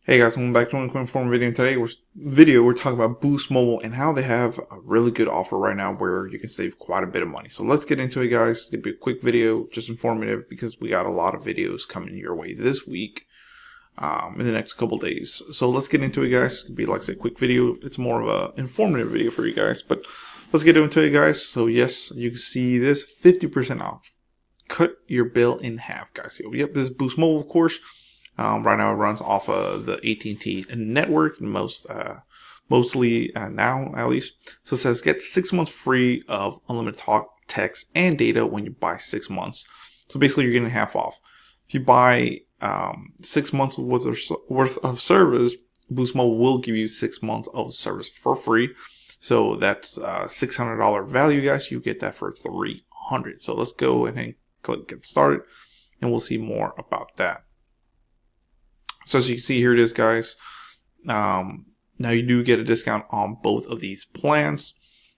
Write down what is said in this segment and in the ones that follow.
Hey guys, welcome back to Dragonicwarfare video. In today's we're talking about Boost Mobile and how they have a really good offer right now where you can save quite a bit of money. So let's get into it, guys. It's gonna be a quick video, just informative, because we got a lot of videos coming your way this week, in the next couple days. So let's get into it, guys. It's gonna be, like I said, a quick video. It's more of a informative video for you guys, but let's get into it, guys. So yes, you can see this 50% off. Cut your bill in half, guys. So, yep, this is Boost Mobile, of course. Right now it runs off of the AT&T network, mostly now at least. So it says get 6 months free of unlimited talk, text, and data when you buy 6 months. So basically you're getting half off. If you buy 6 months worth of service, Boost Mobile will give you 6 months of service for free. So that's $600 value, guys. You get that for $300. So let's go ahead and click get started, and we'll see more about that. So as you can see, here it is, guys. Now you do get a discount on both of these plans.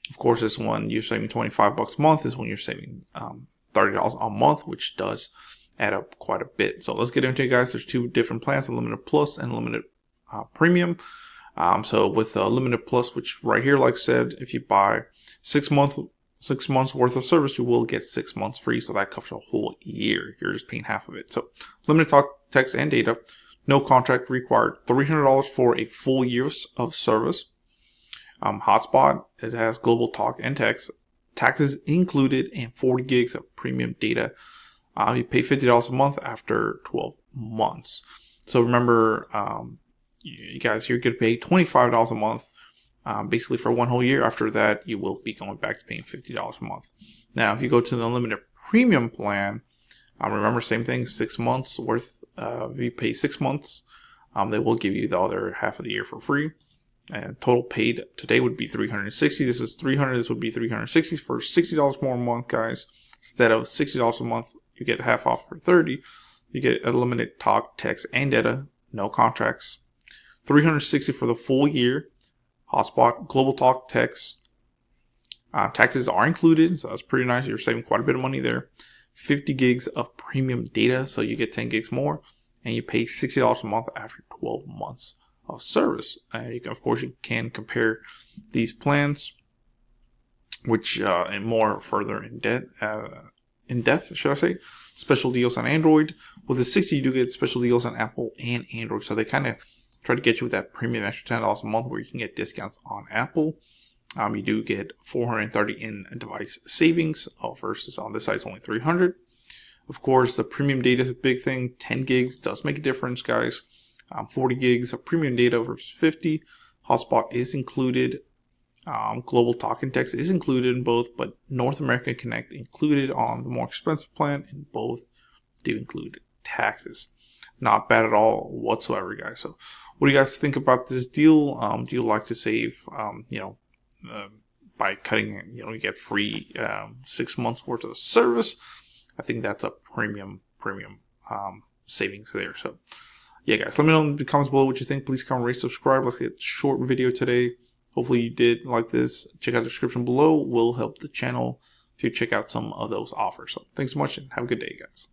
Of course, this one you're saving $25 a month. This one you're saving $30 a month, which does add up quite a bit. So let's get into it, guys. There's two different plans: Unlimited Plus and Unlimited Premium. So with Unlimited Plus, which right here, like I said, if you buy 6 months worth of service, you will get 6 months free. So that covers a whole year. You're just paying half of it. So limited talk, text, and data. No contract required. $300 for a full year of service. Hotspot, it has global talk and text. Taxes included, and 40 gigs of premium data. You pay $50 a month after 12 months. So remember, you guys, you're going to pay $25 a month basically for one whole year. After that, you will be going back to paying $50 a month. Now, if you go to the unlimited premium plan, remember, same thing, 6 months worth. If you pay 6 months, they will give you the other half of the year for free. And total paid today would be $360. This is $300. This would be $360 for $60 more a month, guys. Instead of $60 a month, you get half off for $30. You get unlimited talk, text, and data. No contracts. $360 for the full year. Hotspot, global talk, text. Taxes are included, so that's pretty nice. You're saving quite a bit of money there. 50 gigs of premium data, so you get 10 gigs more, and you pay $60 a month after 12 months of service. You can, of course, you can compare these plans, which and more further in depth, should I say? Special deals on Android. With the 60, you do get special deals on Apple and Android, so they kind of try to get you with that premium extra $10 a month, where you can get discounts on Apple. You do get 430 in device savings versus on this side it's only 300. Of course, the premium data is a big thing. 10 gigs does make a difference, guys. 40 gigs of premium data versus 50. Hotspot is included. Global talk and text is included in both, but North America Connect included on the more expensive plan, and both do include taxes. Not bad at all whatsoever, guys. So what do you guys think about this deal? Do you like to save, by cutting, you get free 6 months worth of service? I think that's a premium savings there. So yeah, guys, let me know in the comments below what you think. Please comment, rate, subscribe. Let's get a short video today. Hopefully you did like this. Check out the description below. Will help the channel if you check out some of those offers. So thanks so much, and have a good day, guys.